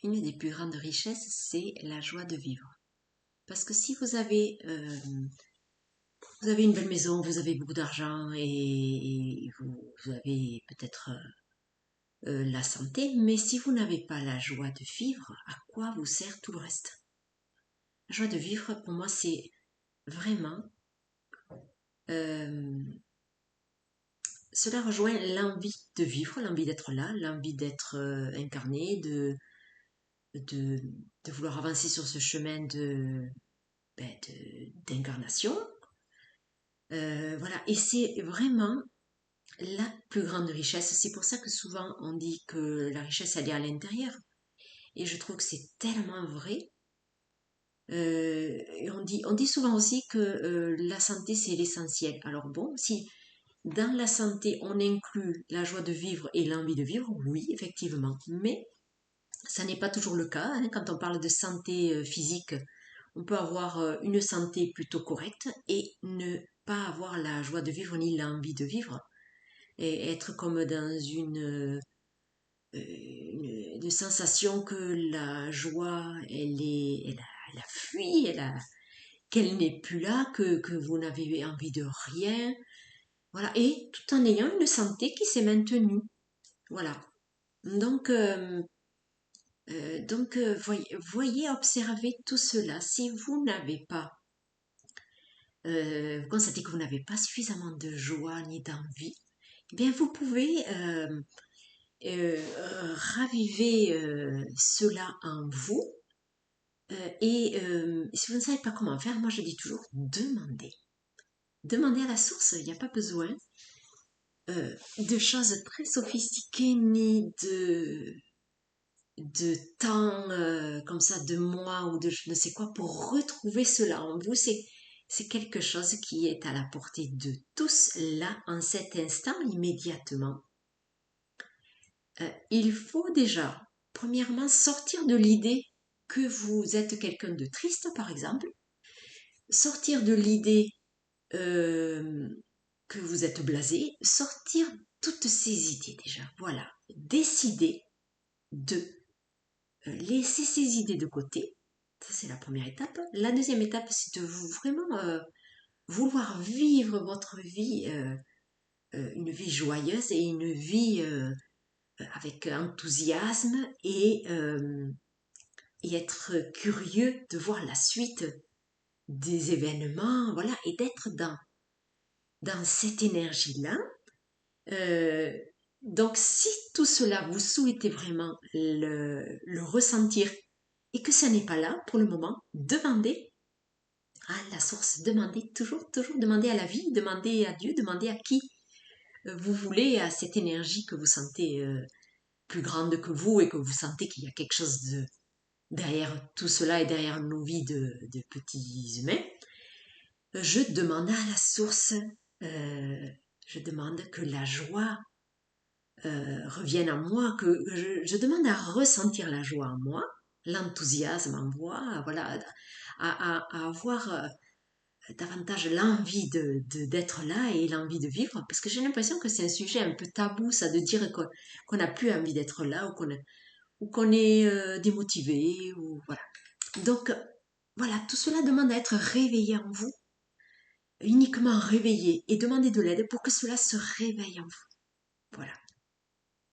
Une des plus grandes richesses, c'est la joie de vivre. Parce que si vous avez une belle maison, vous avez beaucoup d'argent et vous avez peut-être la santé, mais si vous n'avez pas la joie de vivre, à quoi vous sert tout le reste? La joie de vivre, pour moi, c'est vraiment, euh, cela rejoint l'envie de vivre, l'envie d'être là, l'envie d'être incarné, de, de vouloir avancer sur ce chemin d'incarnation. Voilà, et c'est vraiment la plus grande richesse. C'est pour ça que souvent on dit que la richesse elle est à l'intérieur. Et je trouve que c'est tellement vrai. Et on dit souvent aussi que la santé c'est l'essentiel. Alors bon, si dans la santé on inclut la joie de vivre et l'envie de vivre, oui, effectivement. Mais ça n'est pas toujours le cas, hein. Quand on parle de santé physique, on peut avoir une santé plutôt correcte et ne pas avoir la joie de vivre ni l'envie de vivre et être comme dans une sensation que la joie, elle a fui, qu'elle n'est plus là, que vous n'avez envie de rien. Voilà, et tout en ayant une santé qui s'est maintenue. Voilà. Donc, voyez, observez tout cela. Si vous n'avez pas, vous constatez que vous n'avez pas suffisamment de joie ni d'envie, eh bien vous pouvez raviver cela en vous. Si vous ne savez pas comment faire, moi je dis toujours demandez. Demandez à la source, il n'y a pas besoin de choses très sophistiquées ni de temps comme ça, de mois ou de je ne sais quoi pour retrouver cela en vous. C'est quelque chose qui est à la portée de tous là en cet instant immédiatement. Il faut déjà, premièrement, sortir de l'idée que vous êtes quelqu'un de triste, par exemple, sortir de l'idée euh, que vous êtes blasé, sortir toutes ces idées déjà. Voilà, décider de laisser ces idées de côté. Ça, c'est la première étape. La deuxième étape, c'est de vraiment vouloir vivre votre vie, une vie joyeuse et une vie avec enthousiasme et être curieux de voir la suite des événements, voilà, et d'être dans cette énergie-là. Euh, donc, si tout cela, vous souhaitez vraiment le ressentir et que ça n'est pas là pour le moment, demandez à la source, demandez toujours, toujours, demandez à la vie, demandez à Dieu, demandez à qui vous voulez, à cette énergie que vous sentez plus grande que vous et que vous sentez qu'il y a quelque chose derrière tout cela et derrière nos vies de petits humains. Je demande à la source, euh, je demande que la joie revienne en moi, que je demande à ressentir la joie en moi, l'enthousiasme en moi, voilà, à avoir davantage l'envie d'être là et l'envie de vivre, parce que j'ai l'impression que c'est un sujet un peu tabou, ça, de dire qu'on n'a plus envie d'être là ou qu'on est démotivé, ou voilà. Donc, voilà, tout cela demande à être réveillé en vous, uniquement réveillé, et demander de l'aide pour que cela se réveille en vous. Voilà.